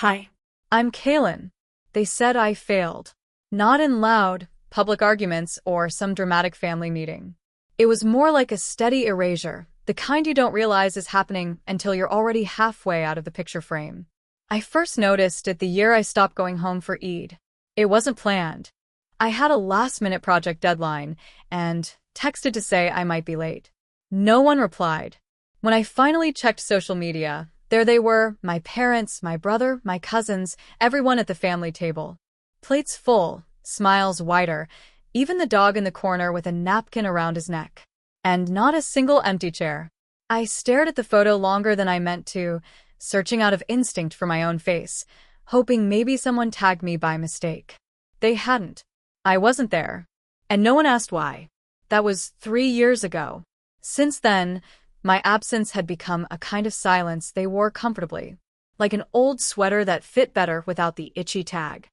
Hi. I'm Kaylin. They said I failed. Not in loud, public arguments or some dramatic family meeting. It was more like a steady erasure, the kind you don't realize is happening until you're already halfway out of the picture frame. I first noticed it the year I stopped going home for Eid. It wasn't planned. I had a last-minute project deadline and texted to say I might be late. No one replied. When I finally checked social media, there they were, my parents, my brother, my cousins, everyone at the family table. Plates full, smiles wider, even the dog in the corner with a napkin around his neck. And not a single empty chair. I stared at the photo longer than I meant to, searching out of instinct for my own face, hoping maybe someone tagged me by mistake. They hadn't. I wasn't there. And no one asked why. That was 3 years ago. Since then, my absence had become a kind of silence they wore comfortably, like an old sweater that fit better without the itchy tag.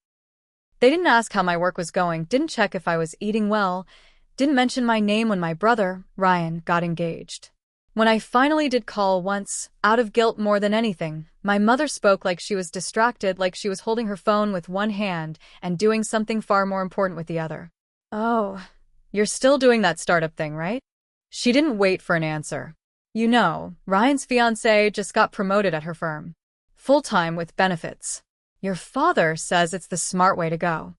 They didn't ask how my work was going, didn't check if I was eating well, didn't mention my name when my brother, Ryan, got engaged. When I finally did call once, out of guilt more than anything, my mother spoke like she was distracted, like she was holding her phone with one hand and doing something far more important with the other. "Oh, you're still doing that startup thing, right?" She didn't wait for an answer. "You know, Ryan's fiancée just got promoted at her firm. Full-time with benefits. Your father says it's the smart way to go."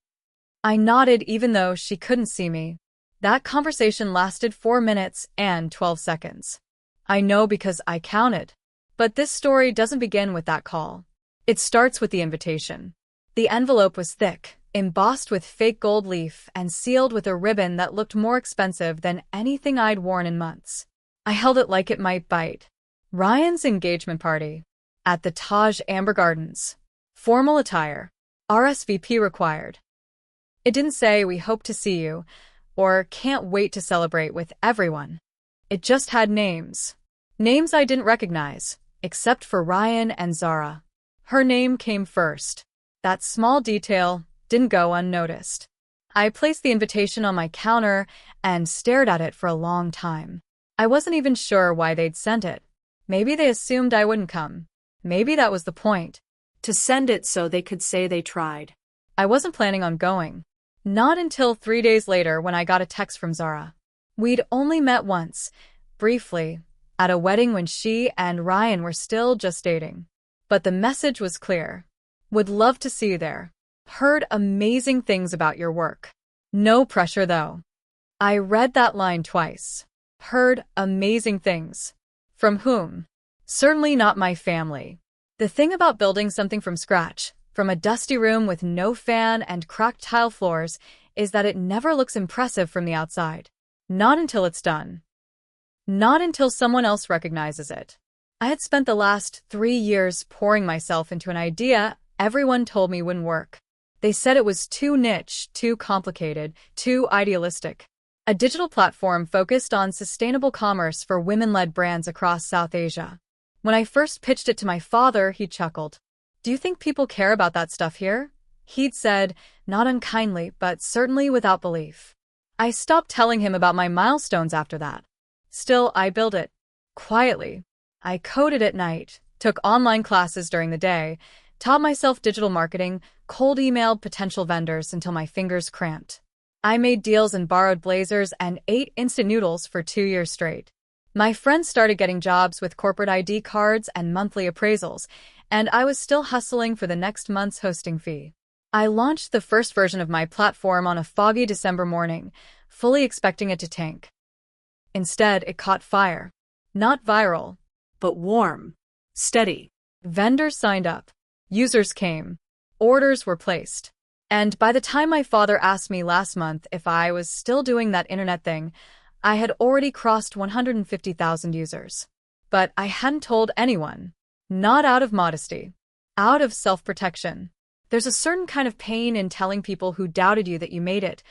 I nodded even though she couldn't see me. That conversation lasted 4 minutes and 12 seconds. I know because I counted. But this story doesn't begin with that call. It starts with the invitation. The envelope was thick, embossed with fake gold leaf and sealed with a ribbon that looked more expensive than anything I'd worn in months. I held it like it might bite. Ryan's engagement party. At the Taj Amber Gardens. Formal attire. RSVP required. It didn't say "we hope to see you" or "can't wait to celebrate with everyone." It just had names. Names I didn't recognize, except for Ryan and Zara. Her name came first. That small detail didn't go unnoticed. I placed the invitation on my counter and stared at it for a long time. I wasn't even sure why they'd sent it. Maybe they assumed I wouldn't come. Maybe that was the point. To send it so they could say they tried. I wasn't planning on going. Not until 3 days later when I got a text from Zara. We'd only met once, briefly, at a wedding when she and Ryan were still just dating. But the message was clear. "Would love to see you there. Heard amazing things about your work. No pressure though." I read that line twice. Heard amazing things. From whom? Certainly not my family. The thing about building something from scratch, from a dusty room with no fan and cracked tile floors, is that it never looks impressive from the outside. Not until it's done. Not until someone else recognizes it. I had spent the last 3 years pouring myself into an idea everyone told me wouldn't work. They said it was too niche, too complicated, too idealistic. A digital platform focused on sustainable commerce for women-led brands across South Asia. When I first pitched it to my father, he chuckled. "Do you think people care about that stuff here?" He'd said, not unkindly, but certainly without belief. I stopped telling him about my milestones after that. Still, I built it. Quietly. I coded at night, took online classes during the day, taught myself digital marketing, cold emailed potential vendors until my fingers cramped. I made deals and borrowed blazers and ate instant noodles for 2 years straight. My friends started getting jobs with corporate ID cards and monthly appraisals, and I was still hustling for the next month's hosting fee. I launched the first version of my platform on a foggy December morning, fully expecting it to tank. Instead, it caught fire. Not viral, But warm. Steady. vendors signed up. Users came. Orders were placed. And by the time my father asked me last month if I was still doing that internet thing, I had already crossed 150,000 users. But I hadn't told anyone. Not out of modesty. Out of self-protection. There's a certain kind of pain in telling people who doubted you that you made it,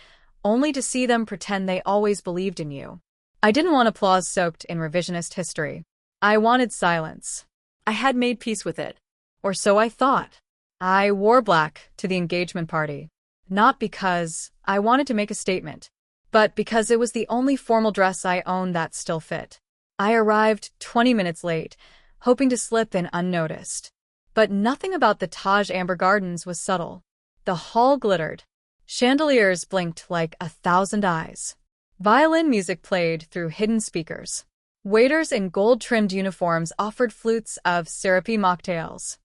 only to see them pretend they always believed in you. I didn't want applause soaked in revisionist history. I wanted silence. I had made peace with it. Or so I thought. I wore black to the engagement party. Not because I wanted to make a statement, but because it was the only formal dress I owned that still fit. I arrived 20 minutes late, hoping to slip in unnoticed. But nothing about the Taj Amber Gardens was subtle. The hall glittered. Chandeliers blinked like 1,000 eyes. Violin music played through hidden speakers. Waiters in gold-trimmed uniforms offered flutes of syrupy mocktails.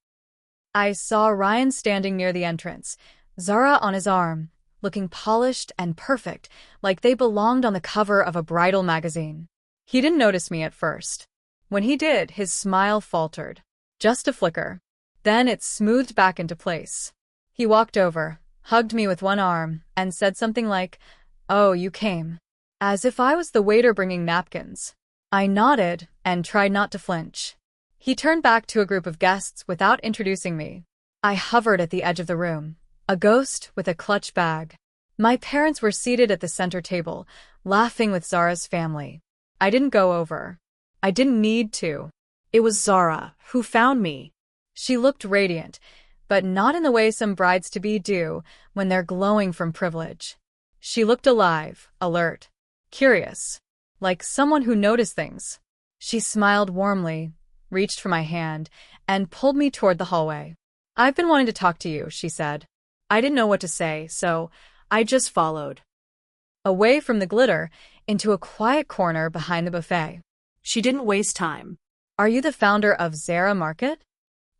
I saw Ryan standing near the entrance, Zara on his arm, looking polished and perfect, like they belonged on the cover of a bridal magazine. He didn't notice me at first. When he did, his smile faltered. Just a flicker. Then it smoothed back into place. He walked over, hugged me with one arm, and said something like, "Oh, you came." As if I was the waiter bringing napkins. I nodded and tried not to flinch. He turned back to a group of guests without introducing me. I hovered at the edge of the room, a ghost with a clutch bag. My parents were seated at the center table, laughing with Zara's family. I didn't go over. I didn't need to. It was Zara who found me. She looked radiant, but not in the way some brides-to-be do when they're glowing from privilege. She looked alive, alert, curious, like someone who noticed things. She smiled warmly, reached for my hand, and pulled me toward the hallway. "I've been wanting to talk to you," she said. I didn't know what to say, so I just followed. Away from the glitter, into a quiet corner behind the buffet. She didn't waste time. "Are you the founder of Zara Market?"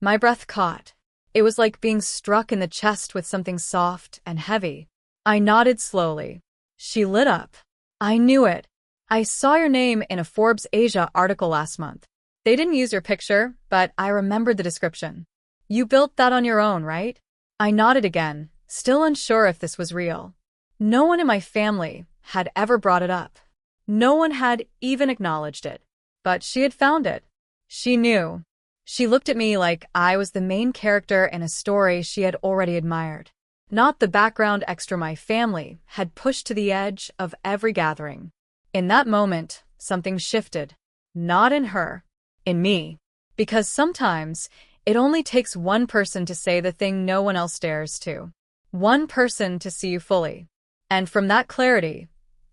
My breath caught. It was like being struck in the chest with something soft and heavy. I nodded slowly. She lit up. "I knew it. I saw your name in a Forbes Asia article last month. They didn't use your picture, but I remembered the description. You built that on your own, right?" I nodded again, still unsure if this was real. No one in my family had ever brought it up. No one had even acknowledged it. But she had found it. She knew. She looked at me like I was the main character in a story she had already admired. Not the background extra my family had pushed to the edge of every gathering. In that moment, something shifted. Not in her. In me. Because sometimes, it only takes one person to say the thing no one else dares to. One person to see you fully. And from that clarity,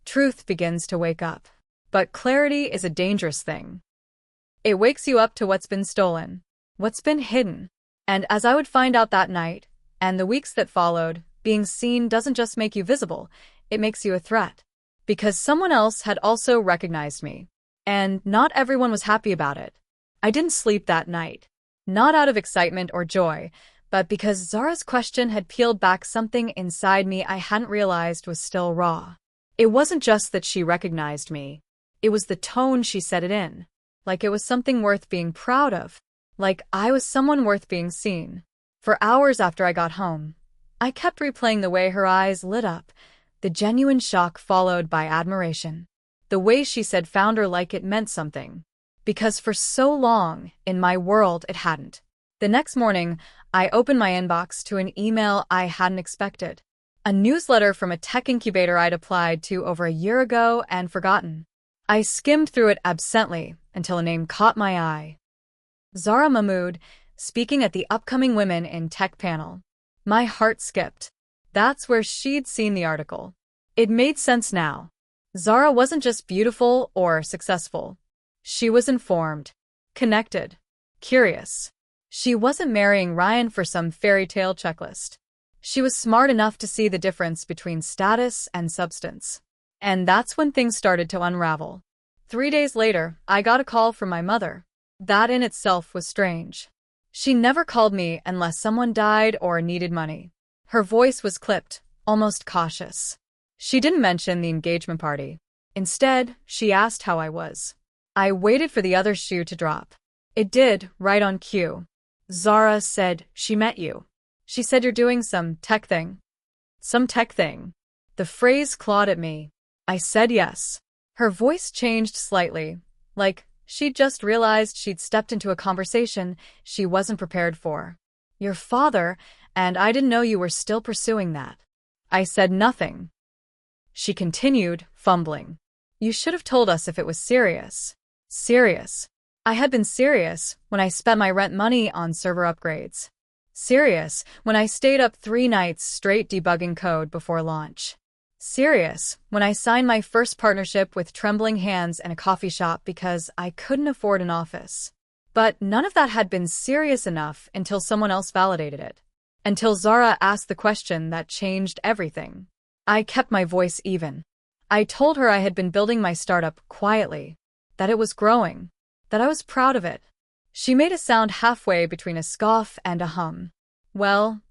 truth begins to wake up. But clarity is a dangerous thing. It wakes you up to what's been stolen, what's been hidden. And as I would find out that night, and the weeks that followed, being seen doesn't just make you visible, it makes you a threat. Because someone else had also recognized me. And not everyone was happy about it. I didn't sleep that night. Not out of excitement or joy, but because Zara's question had peeled back something inside me I hadn't realized was still raw. It wasn't just that she recognized me. It was the tone she said it in. Like it was something worth being proud of. Like I was someone worth being seen. For hours after I got home, I kept replaying the way her eyes lit up, the genuine shock followed by admiration. The way she said found her like it meant something. Because for so long, in my world, it hadn't. The next morning, I opened my inbox to an email I hadn't expected. A newsletter from a tech incubator I'd applied to over a year ago and forgotten. I skimmed through it absently until a name caught my eye. Zara Mahmood, speaking at the upcoming Women in Tech panel. My heart skipped. That's where she'd seen the article. It made sense now. Zara wasn't just beautiful or successful. She was informed, connected, curious. She wasn't marrying Ryan for some fairy tale checklist. She was smart enough to see the difference between status and substance. And that's when things started to unravel. 3 days later, I got a call from my mother. That in itself was strange. She never called me unless someone died or needed money. Her voice was clipped, almost cautious. She didn't mention the engagement party. Instead, she asked how I was. I waited for the other shoe to drop. It did, right on cue. Zara said she met you. She said you're doing some tech thing. Some tech thing. The phrase clawed at me. I said yes. Her voice changed slightly, like she'd just realized she'd stepped into a conversation she wasn't prepared for. Your father, and I didn't know you were still pursuing that. I said nothing. She continued, fumbling. You should have told us if it was serious. Serious. I had been serious when I spent my rent money on server upgrades. Serious when I stayed up 3 nights straight debugging code before launch. Serious when I signed my first partnership with trembling hands in a coffee shop because I couldn't afford an office. But none of that had been serious enough until someone else validated it. Until Zara asked the question that changed everything. I kept my voice even. I told her I had been building my startup quietly, that it was growing, that I was proud of it. She made a sound halfway between a scoff and a hum. Well,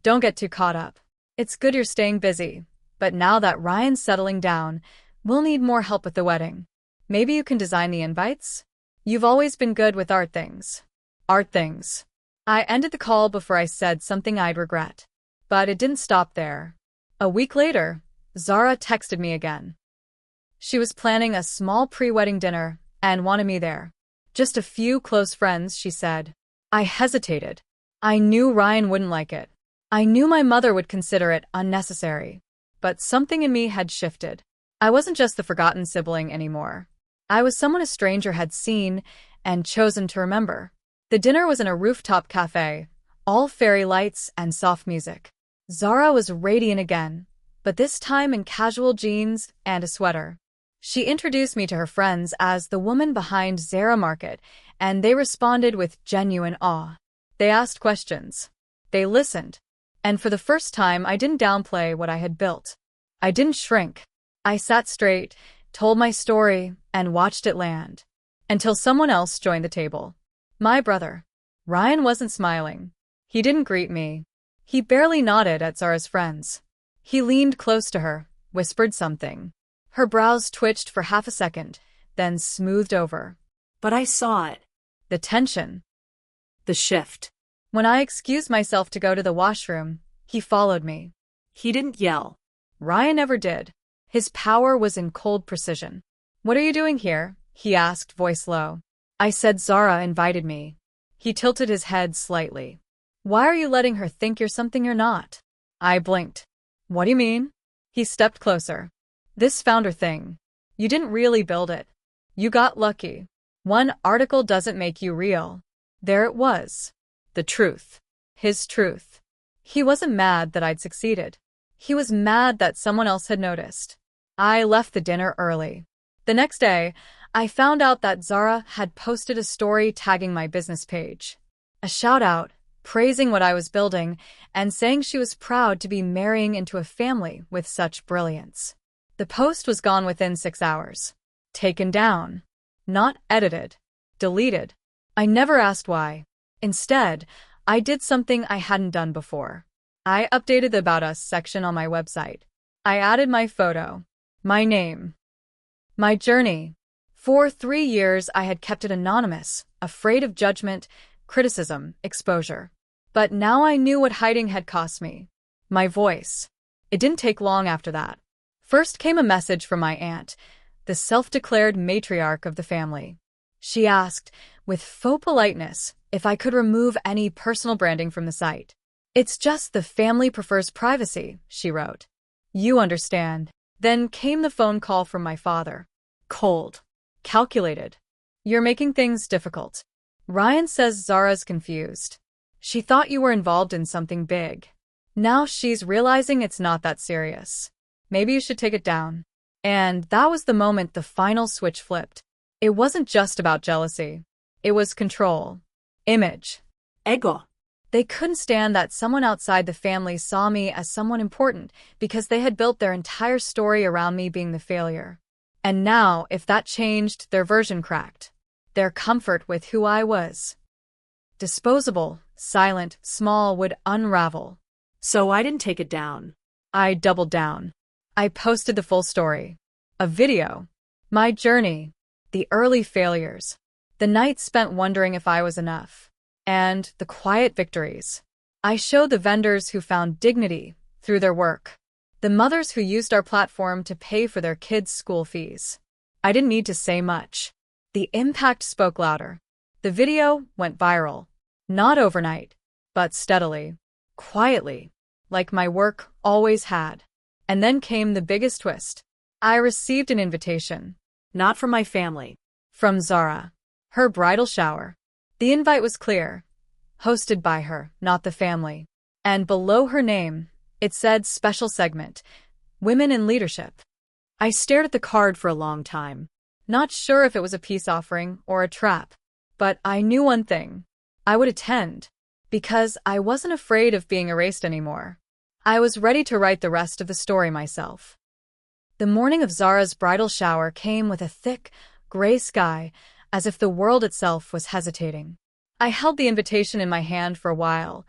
don't get too caught up. It's good you're staying busy, but now that Ryan's settling down, we'll need more help with the wedding. Maybe you can design the invites? You've always been good with art things. Art things. I ended the call before I said something I'd regret. But it didn't stop there. A week later, Zara texted me again. She was planning a small pre-wedding dinner and wanted me there. Just a few close friends, she said. I hesitated. I knew Ryan wouldn't like it. I knew my mother would consider it unnecessary. But something in me had shifted. I wasn't just the forgotten sibling anymore. I was someone a stranger had seen and chosen to remember. The dinner was in a rooftop cafe, all fairy lights and soft music. Zara was radiant again, but this time in casual jeans and a sweater. She introduced me to her friends as the woman behind Zara Market, and they responded with genuine awe. They asked questions. They listened. And for the first time, I didn't downplay what I had built. I didn't shrink. I sat straight, told my story, and watched it land. Until someone else joined the table. My brother. Ryan wasn't smiling. He didn't greet me. He barely nodded at Zara's friends. He leaned close to her, whispered something. Her brows twitched for half a second, then smoothed over. But I saw it. The tension. The shift. When I excused myself to go to the washroom, he followed me. He didn't yell. Ryan never did. His power was in cold precision. What are you doing here? He asked, voice low. I said Zara invited me. He tilted his head slightly. Why are you letting her think you're something you're not? I blinked. What do you mean? He stepped closer. This founder thing. You didn't really build it. You got lucky. One article doesn't make you real. There it was. The truth. His truth. He wasn't mad that I'd succeeded. He was mad that someone else had noticed. I left the dinner early. The next day, I found out that Zara had posted a story tagging my business page. A shout-out, praising what I was building, and saying she was proud to be marrying into a family with such brilliance. The post was gone within 6 hours. Taken down. Not edited. Deleted. I never asked why. Instead, I did something I hadn't done before. I updated the About Us section on my website. I added my photo, my name, my journey. For 3 years, I had kept it anonymous, afraid of judgment, criticism, exposure. But now I knew what hiding had cost me. My voice. It didn't take long after that. First came a message from my aunt, the self-declared matriarch of the family. She asked, with faux politeness, if I could remove any personal branding from the site. It's just the family prefers privacy, she wrote. You understand. Then came the phone call from my father. Cold. Calculated. You're making things difficult. Ryan says Zara's confused. She thought you were involved in something big. Now she's realizing it's not that serious. Maybe you should take it down. And that was the moment the final switch flipped. It wasn't just about jealousy. It was control. Image. Ego. They couldn't stand that someone outside the family saw me as someone important because they had built their entire story around me being the failure. And now, if that changed, their version cracked. Their comfort with who I was. Disposable, silent, small would unravel. So I didn't take it down. I doubled down. I posted the full story. A video. My journey. The early failures. The nights spent wondering if I was enough. And the quiet victories. I showed the vendors who found dignity through their work. The mothers who used our platform to pay for their kids' school fees. I didn't need to say much. The impact spoke louder. The video went viral. Not overnight, but steadily. Quietly. Like my work always had. And then came the biggest twist. I received an invitation. Not from my family. From Zara. Her bridal shower. The invite was clear. Hosted by her, not the family. And below her name, it said special segment, Women in Leadership. I stared at the card for a long time. Not sure if it was a peace offering or a trap. But I knew one thing. I would attend. Because I wasn't afraid of being erased anymore. I was ready to write the rest of the story myself. The morning of Zara's bridal shower came with a thick, gray sky, as if the world itself was hesitating. I held the invitation in my hand for a while,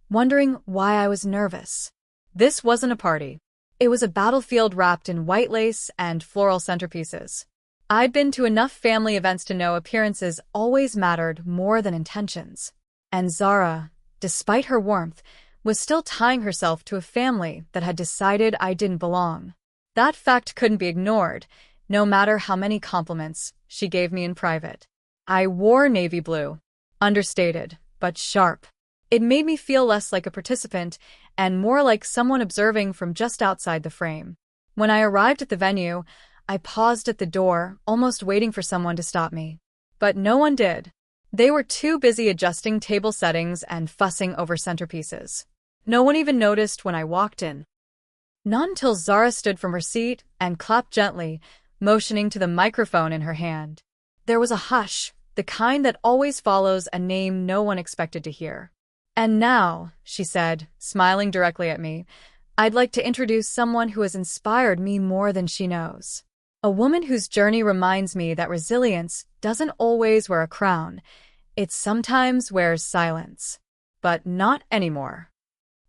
wondering why I was nervous. This wasn't a party. It was a battlefield wrapped in white lace and floral centerpieces. I'd been to enough family events to know appearances always mattered more than intentions. And Zara, despite her warmth, was still tying herself to a family that had decided I didn't belong. That fact couldn't be ignored, no matter how many compliments she gave me in private. I wore navy blue, understated, but sharp. It made me feel less like a participant and more like someone observing from just outside the frame. When I arrived at the venue, I paused at the door, almost waiting for someone to stop me. But no one did. They were too busy adjusting table settings and fussing over centerpieces. No one even noticed when I walked in. Not until Zara stood from her seat and clapped gently, motioning to the microphone in her hand. There was a hush, the kind that always follows a name no one expected to hear. "And now," she said, smiling directly at me, "I'd like to introduce someone who has inspired me more than she knows. A woman whose journey reminds me that resilience doesn't always wear a crown. It sometimes wears silence. But not anymore."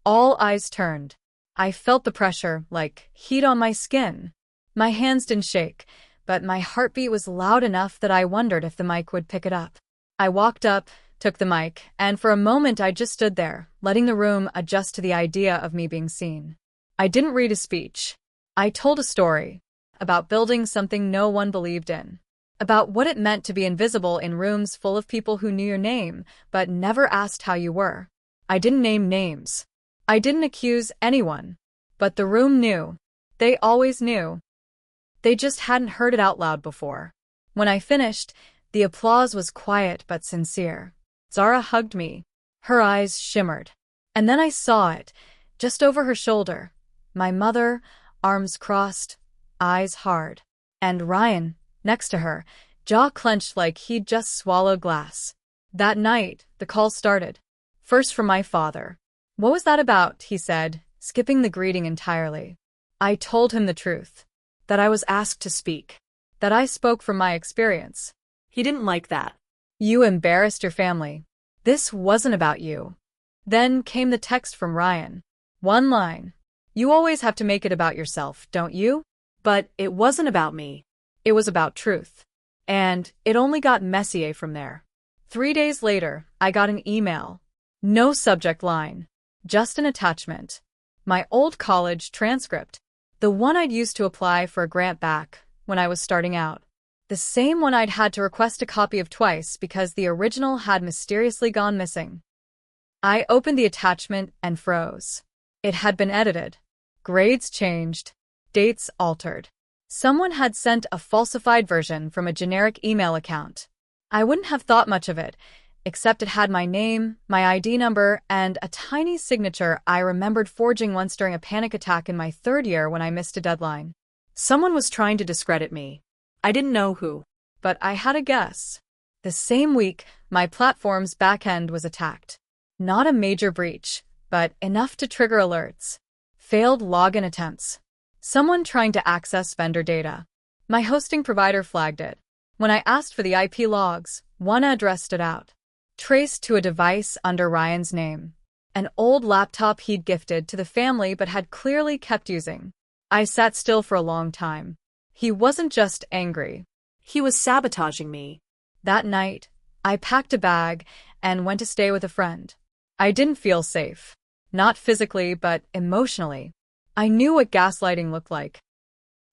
All eyes turned. I felt the pressure, like heat on my skin. My hands didn't shake, but my heartbeat was loud enough that I wondered if the mic would pick it up. I walked up, took the mic, and for a moment I just stood there, letting the room adjust to the idea of me being seen. I didn't read a speech. I told a story. About building something no one believed in. About what it meant to be invisible in rooms full of people who knew your name, but never asked how you were. I didn't name names. I didn't accuse anyone. But the room knew. They always knew. They just hadn't heard it out loud before. When I finished, the applause was quiet but sincere. Zara hugged me. Her eyes shimmered. And then I saw it, just over her shoulder. My mother, arms crossed, eyes hard. And Ryan, next to her, jaw clenched like he'd just swallowed glass. That night, the call started. First from my father. "What was that about?" he said, skipping the greeting entirely. I told him the truth. That I was asked to speak. That I spoke from my experience. He didn't like that. "You embarrassed your family. This wasn't about you." Then came the text from Ryan. One line. "You always have to make it about yourself, don't you?" But it wasn't about me. It was about truth. And it only got messier from there. 3 days later, I got an email. No subject line. Just an attachment. My old college transcript. The one I'd used to apply for a grant back when I was starting out. The same one I'd had to request a copy of twice because the original had mysteriously gone missing. I opened the attachment and froze. It had been edited. Grades changed. Dates altered. Someone had sent a falsified version from a generic email account. I wouldn't have thought much of it, except it had my name, my ID number, and a tiny signature I remembered forging once during a panic attack in my 3rd year when I missed a deadline. Someone was trying to discredit me. I didn't know who. But I had a guess. The same week, my platform's backend was attacked. Not a major breach, but enough to trigger alerts. Failed login attempts. Someone trying to access vendor data. My hosting provider flagged it. When I asked for the IP logs, one address stood out. Traced to a device under Ryan's name. An old laptop he'd gifted to the family but had clearly kept using. I sat still for a long time. He wasn't just angry. He was sabotaging me. That night, I packed a bag and went to stay with a friend. I didn't feel safe. Not physically, but emotionally. I knew what gaslighting looked like.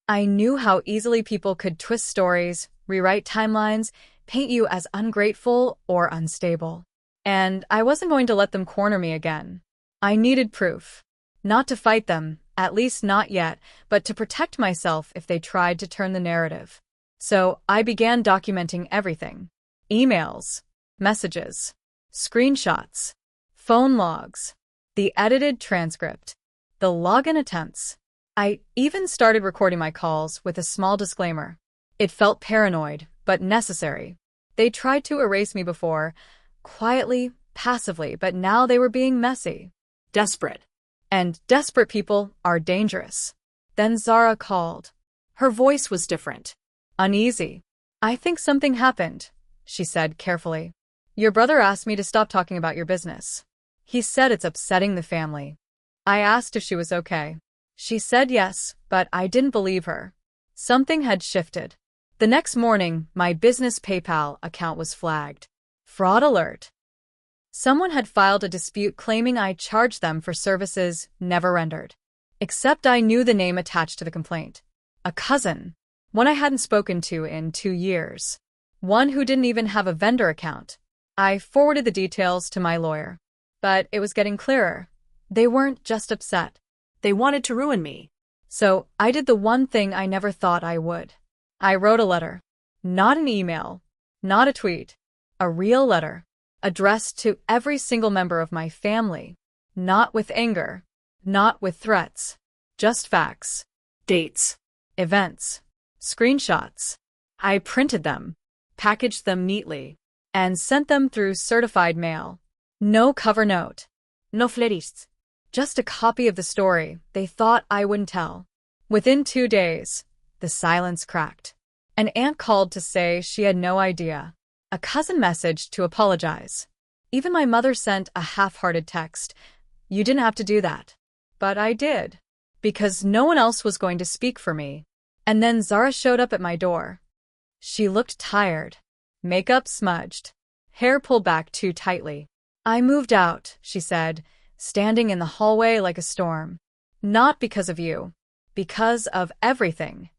I knew how easily people could twist stories, rewrite timelines, paint you as ungrateful or unstable. And I wasn't going to let them corner me again. I needed proof. Not to fight them, at least not yet, but to protect myself if they tried to turn the narrative. So I began documenting everything. Emails, messages, screenshots, phone logs, the edited transcript, the login attempts. I even started recording my calls with a small disclaimer. It felt paranoid, but necessary. They tried to erase me before, quietly, passively, but now they were being messy. Desperate. And desperate people are dangerous. Then Zara called. Her voice was different. Uneasy. I think something happened, she said carefully. Your brother asked me to stop talking about your business. He said it's upsetting the family. I asked if she was okay. She said yes, but I didn't believe her. Something had shifted. The next morning, my business PayPal account was flagged. Fraud alert. Someone had filed a dispute claiming I charged them for services never rendered. Except I knew the name attached to the complaint. A cousin. One I hadn't spoken to in 2 years. One who didn't even have a vendor account. I forwarded the details to my lawyer. But it was getting clearer. They weren't just upset. They wanted to ruin me. So I did the one thing I never thought I would. I wrote a letter. Not an email. Not a tweet. A real letter. Addressed to every single member of my family. Not with anger. Not with threats. Just facts. Dates. Events. Screenshots. I printed them. Packaged them neatly. And sent them through certified mail. No cover note. No flerists. Just a copy of the story they thought I wouldn't tell. Within 2 days, the silence cracked. An aunt called to say she had no idea. A cousin messaged to apologize. Even my mother sent a half-hearted text. You didn't have to do that. But I did. Because no one else was going to speak for me. And then Zara showed up at my door. She looked tired. Makeup smudged. Hair pulled back too tightly. I moved out, she said, standing in the hallway like a storm. Not because of you. Because of everything.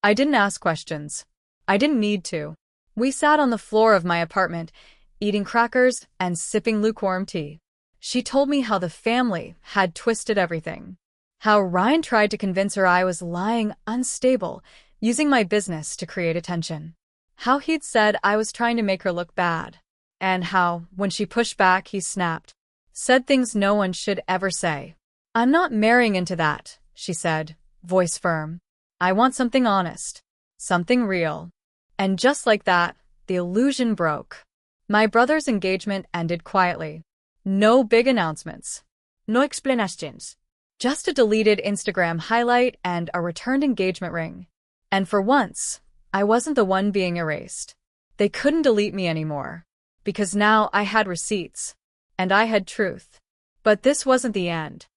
I didn't ask questions. I didn't need to. We sat on the floor of my apartment, eating crackers and sipping lukewarm tea. She told me how the family had twisted everything. How Ryan tried to convince her I was lying unstable, using my business to create attention. How he'd said I was trying to make her look bad. And how, when she pushed back, he snapped. Said things no one should ever say. I'm not marrying into that, she said, voice firm. I want something honest. Something real. And just like that, the illusion broke. My brother's engagement ended quietly. No big announcements. No explanations. Just a deleted Instagram highlight and a returned engagement ring. And for once, I wasn't the one being erased. They couldn't delete me anymore. Because now I had receipts. And I had truth. But this wasn't the end.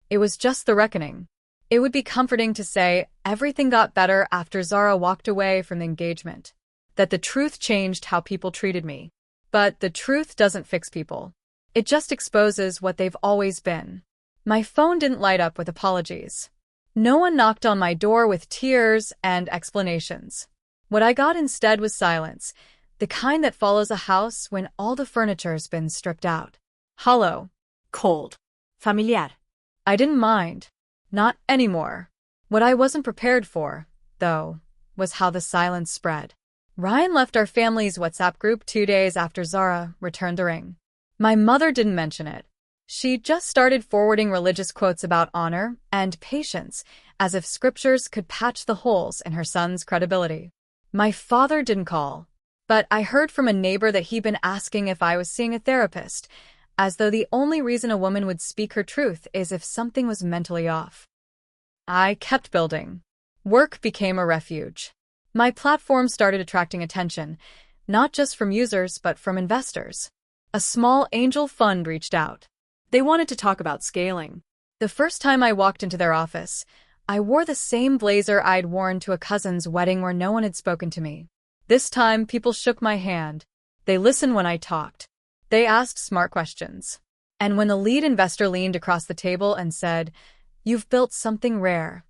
It was just the reckoning. It would be comforting to say everything got better after Zara walked away from the engagement. That the truth changed how people treated me. But the truth doesn't fix people. It just exposes what they've always been. My phone didn't light up with apologies. No one knocked on my door with tears and explanations. What I got instead was silence, the kind that follows a house when all the furniture's been stripped out. Hollow. Cold. Familiar. I didn't mind. Not anymore. What I wasn't prepared for, though, was how the silence spread. Ryan left our family's WhatsApp group 2 days after Zara returned the ring. My mother didn't mention it. She just started forwarding religious quotes about honor and patience, as if scriptures could patch the holes in her son's credibility. My father didn't call, but I heard from a neighbor that he'd been asking if I was seeing a therapist, as though the only reason a woman would speak her truth is if something was mentally off. I kept building. Work became a refuge. My platform started attracting attention, not just from users but from investors. A small angel fund reached out. They wanted to talk about scaling. The first time I walked into their office, I wore the same blazer I'd worn to a cousin's wedding where no one had spoken to me. This time, people shook my hand. They listened when I talked. They asked smart questions. And when the lead investor leaned across the table and said, "You've built something rare,"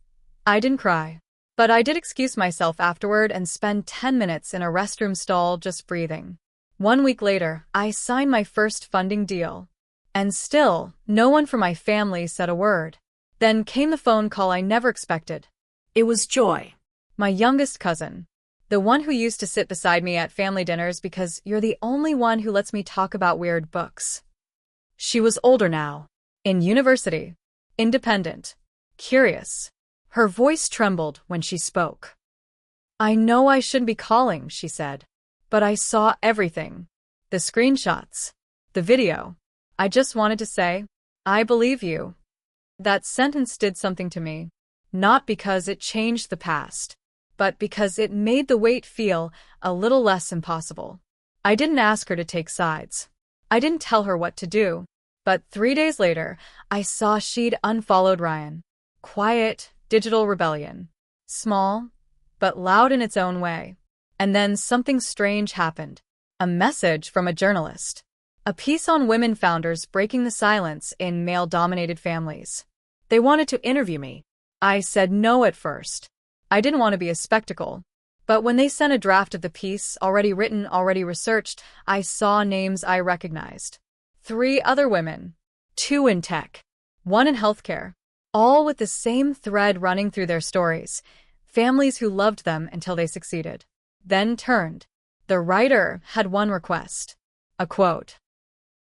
I didn't cry. But I did excuse myself afterward and spend 10 minutes in a restroom stall just breathing. 1 week later, I signed my first funding deal. And still, no one from my family said a word. Then came the phone call I never expected. It was Joy. My youngest cousin. The one who used to sit beside me at family dinners because you're the only one who lets me talk about weird books. She was older now. In university. Independent. Curious. Her voice trembled when she spoke. I know I shouldn't be calling, she said. But I saw everything. The screenshots. The video. I just wanted to say, I believe you. That sentence did something to me. Not because it changed the past, but because it made the wait feel a little less impossible. I didn't ask her to take sides. I didn't tell her what to do. But 3 days later, I saw she'd unfollowed Ryan. Quiet, digital rebellion. Small, but loud in its own way. And then something strange happened. A message from a journalist. A piece on women founders breaking the silence in male-dominated families. They wanted to interview me. I said no at first. I didn't want to be a spectacle. But when they sent a draft of the piece, already written, already researched, I saw names I recognized. 3 other women. 2 in tech. 1 in healthcare. All with the same thread running through their stories. Families who loved them until they succeeded. Then turned. The writer had one request. A quote.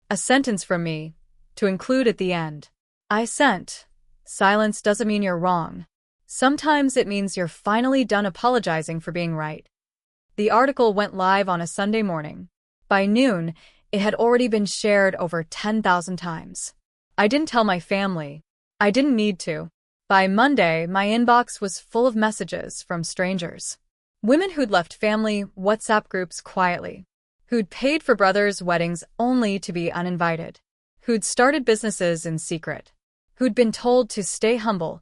A sentence from me, to include at the end. I sent. Silence doesn't mean you're wrong. Sometimes it means you're finally done apologizing for being right. The article went live on a Sunday morning. By noon, it had already been shared over 10,000 times. I didn't tell my family. I didn't need to. By Monday, my inbox was full of messages from strangers. Women who'd left family WhatsApp groups quietly. Who'd paid for brothers' weddings only to be uninvited. Who'd started businesses in secret. Who'd been told to stay humble,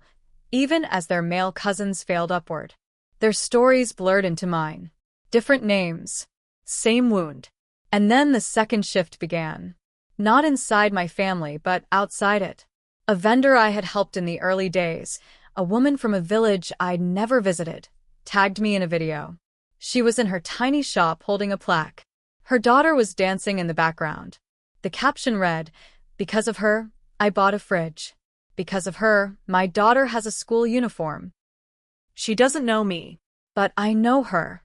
even as their male cousins failed upward. Their stories blurred into mine. Different names. Same wound. And then the second shift began. Not inside my family, but outside it. A vendor I had helped in the early days, a woman from a village I'd never visited, tagged me in a video. She was in her tiny shop holding a plaque. Her daughter was dancing in the background. The caption read, "Because of her, I bought a fridge. Because of her, my daughter has a school uniform. She doesn't know me, but I know her."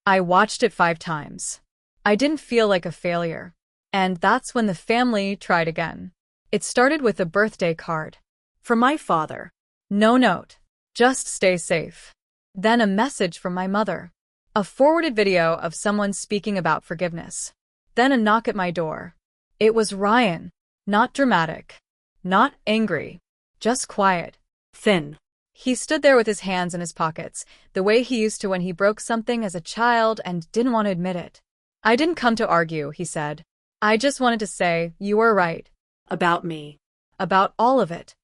I watched it 5 times. I didn't feel like a failure. And that's when the family tried again. It started with a birthday card. From my father. No note. Just stay safe. Then a message from my mother. A forwarded video of someone speaking about forgiveness. Then a knock at my door. It was Ryan. Not dramatic. Not angry. Just quiet. Thin. He stood there with his hands in his pockets, the way he used to when he broke something as a child and didn't want to admit it. I didn't come to argue, he said. I just wanted to say, you were right. About me. About all of it.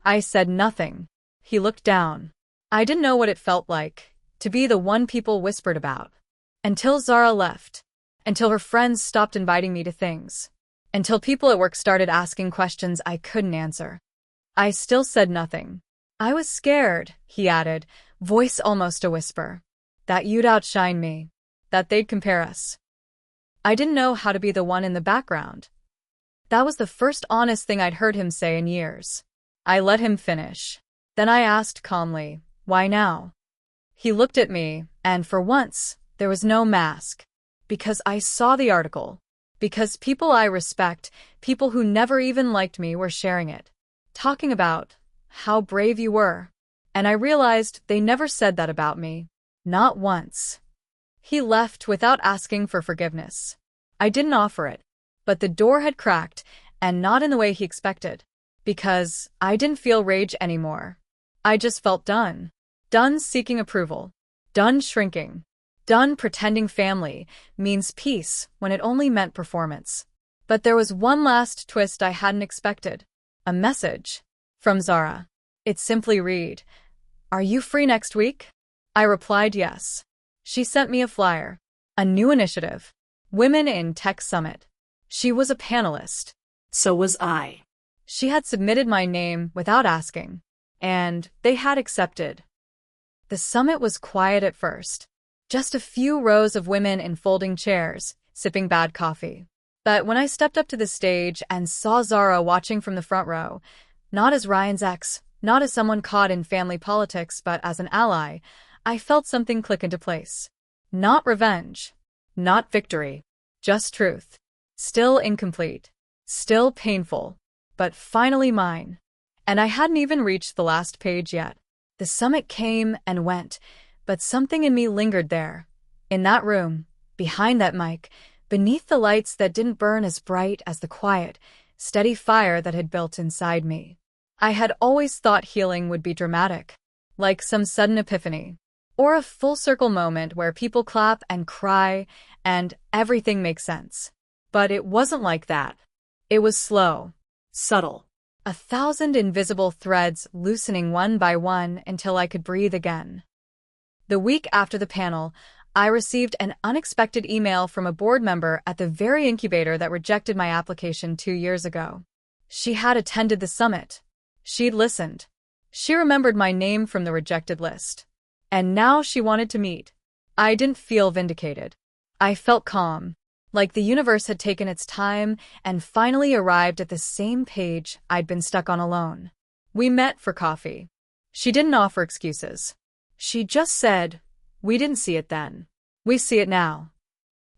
I said nothing. He looked down. I didn't know what it felt like, to be the one people whispered about. Until Zara left. Until her friends stopped inviting me to things. Until people at work started asking questions I couldn't answer. I still said nothing. I was scared, he added, voice almost a whisper. That you'd outshine me. That they'd compare us. I didn't know how to be the one in the background. That was the first honest thing I'd heard him say in years. I let him finish. Then I asked calmly, why now? He looked at me, and for once, there was no mask. Because I saw the article. Because people I respect, people who never even liked me, were sharing it. Talking about how brave you were. And I realized they never said that about me. Not once. He left without asking for forgiveness. I didn't offer it. But the door had cracked, and not in the way he expected. Because I didn't feel rage anymore. I just felt done. Done seeking approval. Done shrinking. Done pretending family means peace when it only meant performance. But there was one last twist I hadn't expected. A message. From Zara. It simply read, "Are you free next week?" I replied yes. She sent me a flyer. A new initiative. Women in Tech Summit. She was a panelist. So was I. She had submitted my name without asking. And they had accepted. The summit was quiet at first. Just a few rows of women in folding chairs, sipping bad coffee. But when I stepped up to the stage and saw Zara watching from the front row, not as Ryan's ex, not as someone caught in family politics, but as an ally, I felt something click into place. Not revenge. Not victory. Just truth. Still incomplete. Still painful. But finally mine. And I hadn't even reached the last page yet. The summit came and went, but something in me lingered there. In that room. Behind that mic, beneath the lights that didn't burn as bright as the quiet, steady fire that had built inside me. I had always thought healing would be dramatic, like some sudden epiphany, or a full-circle moment where people clap and cry and everything makes sense. But it wasn't like that. It was slow, Subtle. 1,000 invisible threads loosening one by one until I could breathe again. The week after the panel, I received an unexpected email from a board member at the very incubator that rejected my application 2 years ago. She had attended the summit. She'd listened. She remembered my name from the rejected list. And now she wanted to meet. I didn't feel vindicated. I felt calm, like the universe had taken its time and finally arrived at the same page I'd been stuck on alone. We met for coffee. She didn't offer excuses. She just said, "We didn't see it then. We see it now."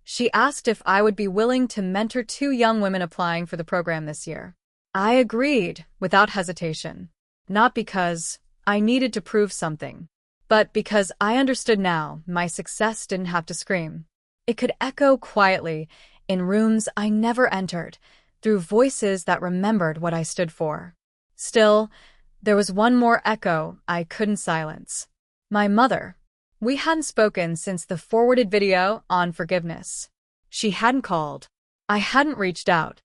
She asked if I would be willing to mentor 2 young women applying for the program this year. I agreed without hesitation, not because I needed to prove something, but because I understood now my success didn't have to scream. It could echo quietly in rooms I never entered, through voices that remembered what I stood for. Still, there was one more echo I couldn't silence. My mother. We hadn't spoken since the forwarded video on forgiveness. She hadn't called. I hadn't reached out.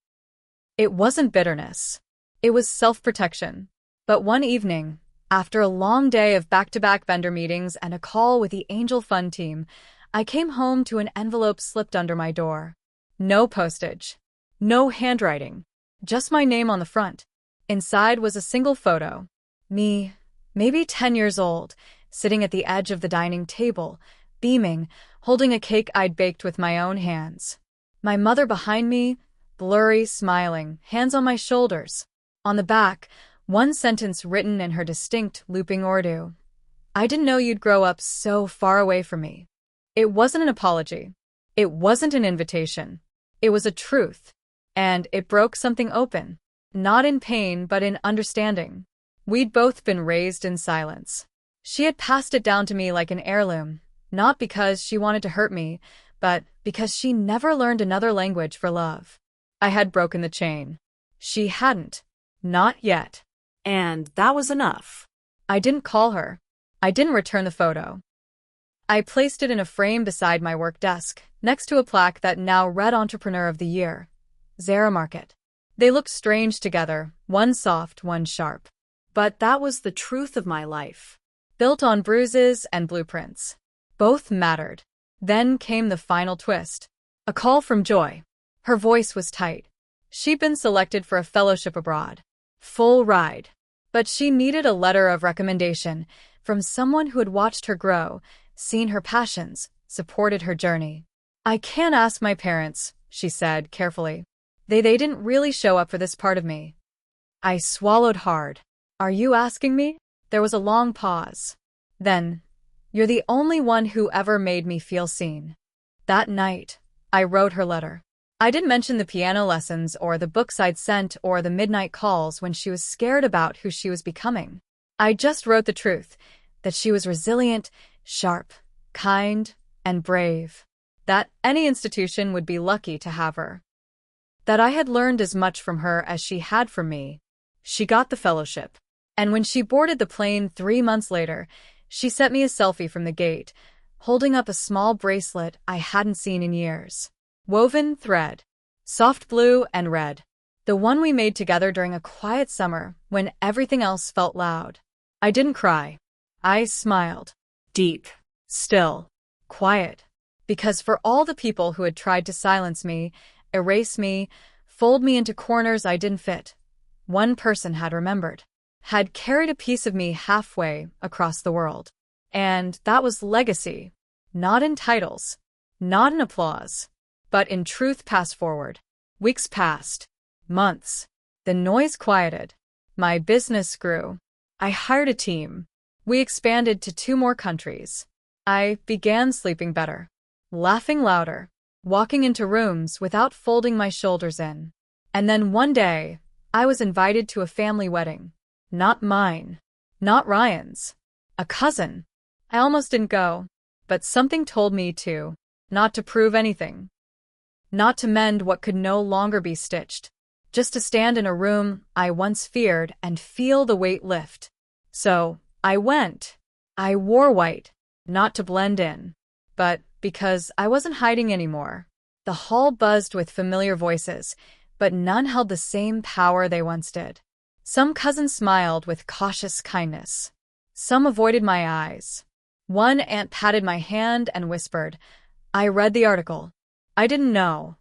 It wasn't bitterness. It was self-protection. But one evening, after a long day of back-to-back vendor meetings and a call with the Angel Fund team, I came home to an envelope slipped under my door. No postage. No handwriting. Just my name on the front. Inside was a single photo. Me, maybe 10 years old, sitting at the edge of the dining table, beaming, holding a cake I'd baked with my own hands. My mother behind me, blurry, smiling, hands on my shoulders. On the back, one sentence written in her distinct, looping Urdu. "I didn't know you'd grow up so far away from me." It wasn't an apology. It wasn't an invitation. It was a truth. And it broke something open. Not in pain, but in understanding. We'd both been raised in silence. She had passed it down to me like an heirloom, not because she wanted to hurt me, but because she never learned another language for love. I had broken the chain. She hadn't. Not yet. And that was enough. I didn't call her. I didn't return the photo. I placed it in a frame beside my work desk, next to a plaque that now read Entrepreneur of the Year. Zara Market. They looked strange together, one soft, one sharp. But that was the truth of my life. Built on bruises and blueprints. Both mattered. Then came the final twist. A call from Joy. Her voice was tight. She'd been selected for a fellowship abroad. Full ride. But she needed a letter of recommendation from someone who had watched her grow, seen her passions, supported her journey. "I can't ask my parents," she said carefully. They didn't really show up for this part of me." I swallowed hard. "Are you asking me?" There was a long pause. Then, "You're the only one who ever made me feel seen." That night, I wrote her letter. I didn't mention the piano lessons or the books I'd sent or the midnight calls when she was scared about who she was becoming. I just wrote the truth, that she was resilient, sharp, kind, and brave. That any institution would be lucky to have her. That I had learned as much from her as she had from me. She got the fellowship. And when she boarded the plane 3 months later, she sent me a selfie from the gate, holding up a small bracelet I hadn't seen in years. Woven thread. Soft blue and red. The one we made together during a quiet summer when everything else felt loud. I didn't cry. I smiled. Deep. Still. Quiet. Because for all the people who had tried to silence me, erase me, fold me into corners I didn't fit, one person had remembered. Had carried a piece of me halfway across the world. And that was legacy. Not in titles. Not in applause. But in truth passed forward. Weeks passed. Months. The noise quieted. My business grew. I hired a team. We expanded to 2 more countries. I began sleeping better. Laughing louder. Walking into rooms without folding my shoulders in. And then one day, I was invited to a family wedding. Not mine. Not Ryan's. A cousin. I almost didn't go. But something told me to. Not to prove anything. Not to mend what could no longer be stitched. Just to stand in a room I once feared and feel the weight lift. So, I went. I wore white, not to blend in, but because I wasn't hiding anymore. The hall buzzed with familiar voices, but none held the same power they once did. Some cousins smiled with cautious kindness. Some avoided my eyes. One aunt patted my hand and whispered, "I read the article. I didn't know."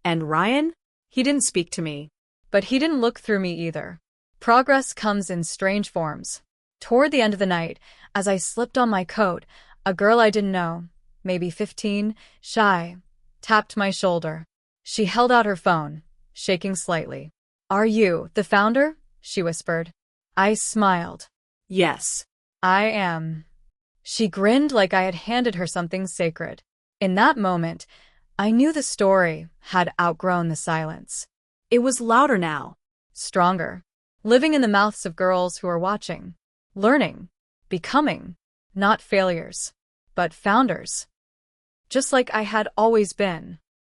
And Ryan? He didn't speak to me. But he didn't look through me either. Progress comes in strange forms. Toward the end of the night, as I slipped on my coat, a girl I didn't know, maybe 15, shy, tapped my shoulder. She held out her phone, shaking slightly. "Are you the founder?" she whispered. I smiled. Yes. "I am." She grinned like I had handed her something sacred. In that moment, I knew the story had outgrown the silence. It was louder now. Stronger. Living in the mouths of girls who are watching. Learning. Becoming. Not failures, but founders. Just like I had always been.